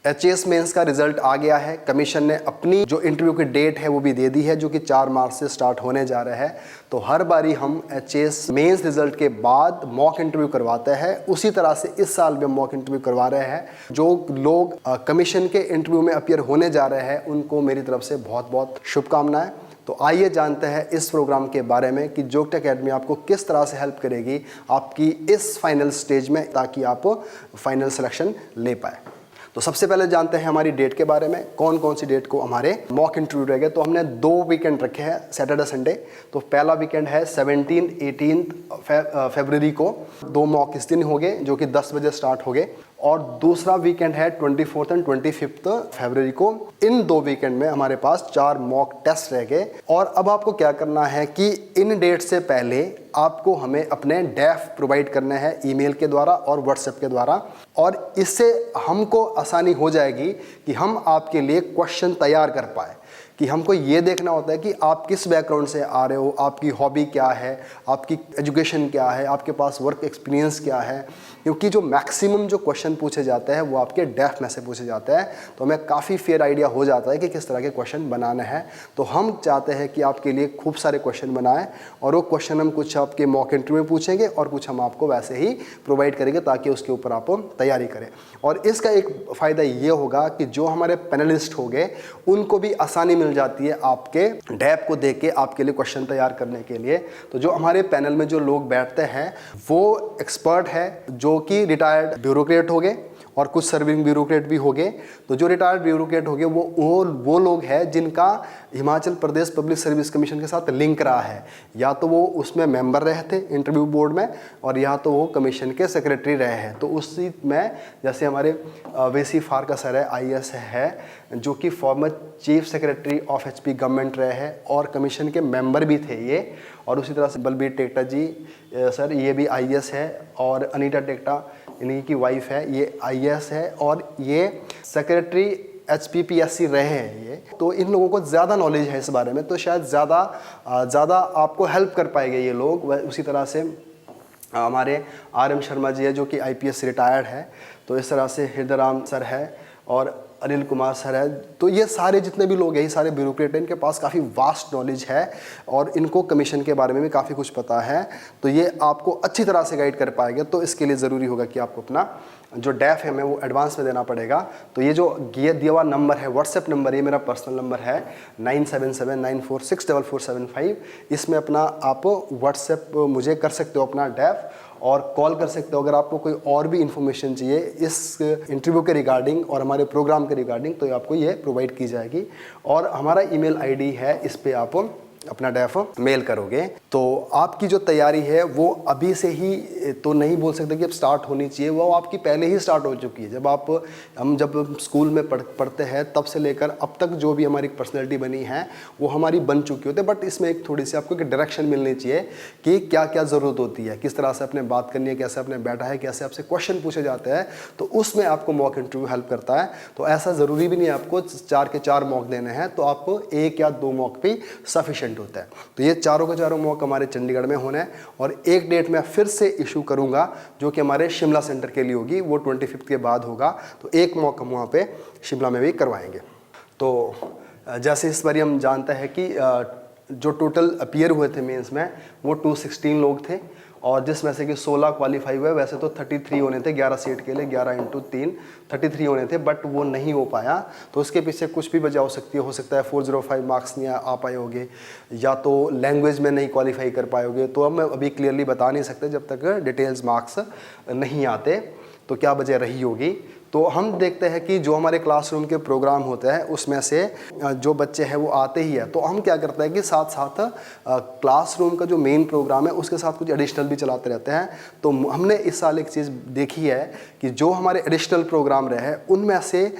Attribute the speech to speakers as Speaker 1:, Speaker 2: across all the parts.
Speaker 1: HAS mains का result आ गया है। कमीशन ने अपनी जो इंटरव्यू की डेट है वो भी दे दी है, जो कि 4 मार्च से स्टार्ट होने जा रहा है। तो हर बारी हम एचएएस मेंस रिजल्ट के बाद मॉक इंटरव्यू करवाते हैं, उसी तरह से इस साल भी हम मॉक इंटरव्यू करवा रहे हैं। जो लोग कमीशन के इंटरव्यू में अपीयर होने जा रहे हैं उनको मेरी तरफ से बहुत बहुत शुभकामनाएं। तो आइए जानते हैं इस प्रोग्राम के बारे में कि जोग्ट एकेडमी आपको किस तरह से हेल्प करेगी आपकी इस फाइनल स्टेज में, ताकि आप फाइनल सिलेक्शन ले पाए। तो सबसे पहले जानते हैं हमारी डेट के बारे में, कौन कौन सी डेट को हमारे मॉक इंटरव्यू रहेंगे। तो हमने 2 वीकेंड रखे हैं, सैटरडे संडे। तो पहला वीकेंड है 17-18 फरवरी को, 2 मॉक इस दिन हो गए जो कि 10 बजे स्टार्ट हो गए। और दूसरा वीकेंड है 24 और 25 फरवरी को। इन 2 वीकेंड में हमारे पास 4 मॉक टेस्ट रह गए। और अब आपको क्या करना है कि इन डेट से पहले आपको हमें अपने डैफ प्रोवाइड करने हैं ईमेल के द्वारा और व्हाट्सएप के द्वारा। और इससे हमको आसानी हो जाएगी कि हम आपके लिए क्वेश्चन तैयार कर पाए। कि हमको ये देखना होता है कि आप किस बैकग्राउंड से आ रहे हो, आपकी हॉबी क्या है, आपकी एजुकेशन क्या है, आपके पास वर्क एक्सपीरियंस क्या है। क्योंकि जो मैक्सिमम जो क्वेश्चन पूछे जाते हैं वो आपके डैफ में से पूछे जाते हैं, तो हमें काफ़ी फेयर आइडिया हो जाता है कि किस तरह के क्वेश्चन बनाने हैं। तो हम चाहते हैं कि आपके लिए खूब सारे क्वेश्चन बनाएं, और वो क्वेश्चन हम कुछ आपके मॉक इंटरव्यू में पूछेंगे और कुछ हम आपको वैसे ही प्रोवाइड करेंगे, ताकि उसके ऊपर आप तैयारी करें। और इसका एक फ़ायदा ये होगा कि जो हमारे पैनलिस्ट हो गए उनको भी आसानी मिल जाती है आपके डैप को देख के आपके लिए क्वेश्चन तैयार करने के लिए। तो जो हमारे पैनल में जो लोग बैठते हैं वो एक्सपर्ट है, जो कि रिटायर्ड ब्यूरोक्रेट हो गए और कुछ सर्विंग ब्यूरोक्रेट भी हो गए। तो जो रिटायर्ड ब्यूरोक्रेट हो गए वो लोग हैं जिनका Himachal Pradesh public service commission के साथ लिंक रहा है। या तो वो उसमें मेंबर रहे थे इंटरव्यू बोर्ड में, और या तो वो कमीशन के सेक्रेटरी रहे हैं। तो उसी में जैसे हमारे वीसी फारका सर है, आईएएस है, जो कि former chief secretary of HP government रहे हैं और कमीशन के मेंबर भी थे ये। और उसी तरह से बलबीर टेक्टा जी सर, ये भी आईएएस है। और अनीता टेक्टा इन्हीं की वाइफ है, ये आईएएस है और ये सेक्रेटरी एचपीपीएससी रहे हैं ये। तो इन लोगों को ज़्यादा नॉलेज है इस बारे में, तो शायद ज़्यादा आपको हेल्प कर पाएंगे ये लोग। उसी तरह से हमारे आरएम शर्मा जी है, जो कि आईपीएस रिटायर्ड है। तो इस तरह से हृदय राम सर है और अनिल कुमार सर है। तो ये सारे जितने भी लोग हैं, ये सारे ब्यूरोक्रेट हैं, इनके पास काफ़ी वास्ट नॉलेज है और इनको कमीशन के बारे में भी काफ़ी कुछ पता है। तो ये आपको अच्छी तरह से गाइड कर पाएंगे। तो इसके लिए ज़रूरी होगा कि आपको अपना जो डैफ है हमें वो एडवांस में देना पड़ेगा। तो ये जो दिया हुआ नंबर है, व्हाट्सएप नंबर, ये मेरा पर्सनल नंबर है 9779464475। इसमें अपना आप व्हाट्सएप मुझे कर सकते हो अपना डैफ, और कॉल कर सकते हो अगर आपको कोई और भी इन्फॉर्मेशन चाहिए इस इंटरव्यू के रिगार्डिंग और हमारे प्रोग्राम के रिगार्डिंग, तो आपको ये प्रोवाइड की जाएगी। और हमारा ईमेल आईडी है, इस पे आप अपना डैफ मेल करोगे। तो आपकी जो तैयारी है वो अभी से ही तो नहीं बोल सकते कि अब स्टार्ट होनी चाहिए, वो आपकी पहले ही स्टार्ट हो चुकी है। जब स्कूल में पढ़ते हैं तब से लेकर अब तक जो भी हमारी पर्सनैलिटी बनी है वो हमारी बन चुकी होती है। बट इसमें एक थोड़ी सी आपको एक डायरेक्शन मिलनी चाहिए कि क्या क्या ज़रूरत होती है, किस तरह से अपने बात करनी है, कैसे अपने बैठा है, कैसे आपसे क्वेश्चन पूछे जाते हैं। तो उसमें आपको मॉक इंटरव्यू हेल्प करता है। तो ऐसा ज़रूरी भी नहीं है आपको 4 के 4 मॉक देने हैं, तो आपको 1 या 2 मॉक भी सफिशेंट होता है। तो ये चारों के चारों मॉक हमारे चंडीगढ़ में होना है। और एक डेट मैं फिर से इशू करूंगा जो कि हमारे शिमला सेंटर के लिए होगी, वो 25 के बाद होगा। तो एक मॉक हम वहाँ पे शिमला में भी करवाएंगे। तो जैसे इस बार हम जानते हैं कि जो टोटल अपीयर हुए थे मेंस में वो 216 लोग थे, और जिसमें से कि 16 क्वालिफाई हुए। वैसे तो 33 होने थे 11 सीट के लिए, 11 × 3 33 होने थे, बट वो नहीं हो पाया। तो उसके पीछे कुछ भी वजह हो सकती है। हो सकता है 405 मार्क्स नहीं आ पाए होंगे, या तो लैंग्वेज में नहीं क्वालिफाई कर पाए होंगे। तो हम अभी क्लियरली बता नहीं सकते जब तक डिटेल्स मार्क्स नहीं आते तो क्या वजह रही होगी। तो हम देखते हैं कि जो हमारे क्लासरूम के प्रोग्राम होते हैं उसमें से जो बच्चे हैं वो आते ही है। तो हम क्या करते हैं कि साथ साथ क्लासरूम का जो मेन प्रोग्राम है उसके साथ कुछ एडिशनल भी चलाते रहते हैं। तो हमने इस साल एक चीज़ देखी है कि जो हमारे एडिशनल प्रोग्राम रहे हैं उनमें से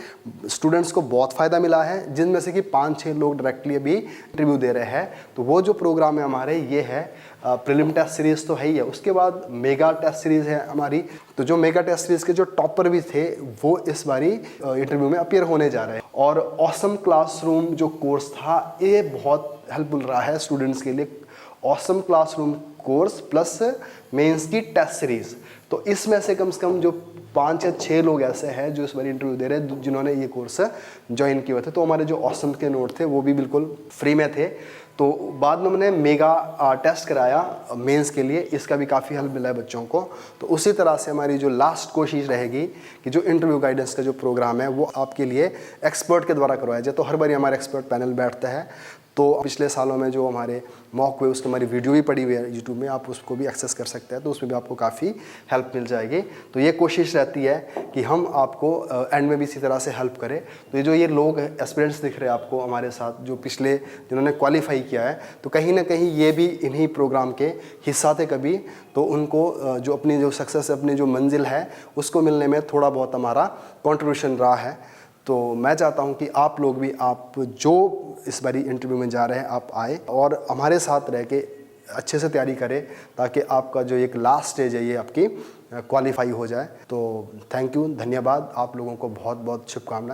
Speaker 1: स्टूडेंट्स को बहुत फ़ायदा मिला है, जिनमें से कि 5-6 लोग डायरेक्टली अभी इंटरव्यू दे रहे हैं। तो वो जो प्रोग्राम है हमारे ये है प्रीलिम टेस्ट सीरीज़ तो है ही है, उसके बाद मेगा टेस्ट सीरीज़ है हमारी। तो जो मेगा टेस्ट सीरीज़ के जो टॉपर भी थे वो इस बारी इंटरव्यू में अपीयर होने जा रहे हैं। और ऑसम क्लासरूम जो कोर्स था ये बहुत हेल्पफुल रहा है स्टूडेंट्स के लिए। Awesome classroom course plus mains की टेस्ट सीरीज़, तो तो इसमें से कम जो 5 या 6 लोग ऐसे हैं जो इस बार इंटरव्यू दे रहे हैं जिन्होंने ये कोर्स ज्वाइन किए हुए थे। तो हमारे जो ऑसम के नोट थे वो भी बिल्कुल फ्री में थे। तो बाद में हमने मेगा टेस्ट कराया मेंस के लिए, इसका भी काफ़ी हेल्प मिला है बच्चों को। तो उसी तरह से हमारी जो लास्ट कोशिश रहेगी कि जो इंटरव्यू गाइडेंस का जो प्रोग्राम है वो आपके लिए एक्सपर्ट के द्वारा करवाया जाए। तो हर बार हमारा एक्सपर्ट पैनल बैठता है। तो पिछले सालों में जो हमारे मॉक हुए उसकी हमारी वीडियो भी पड़ी हुई है यूट्यूब में, आप उसको भी एक्सेस कर सकते हैं। तो उसमें भी आपको काफ़ी हेल्प मिल जाएगी। तो ये कोशिश रहती है कि हम आपको एंड में भी इसी तरह से हेल्प करें। तो ये लोग एस्पिरेंट्स दिख रहे हैं आपको हमारे साथ जो पिछले जिन्होंने क्वालिफाई किया है, तो कहीं ना कहीं ये भी इन्हीं प्रोग्राम के हिस्सा थे कभी। तो उनको जो अपनी जो सक्सेस अपनी जो मंजिल है उसको मिलने में थोड़ा बहुत हमारा कॉन्ट्रीब्यूशन रहा है। तो मैं चाहता हूं कि आप लोग भी, आप जो इस बारी इंटरव्यू में जा रहे हैं, आप आए और हमारे साथ रह के अच्छे से तैयारी करें ताकि आपका जो एक लास्ट स्टेज है ये आपकी क्वालिफाई हो जाए। तो थैंक यू, धन्यवाद, आप लोगों को बहुत बहुत शुभकामनाएं।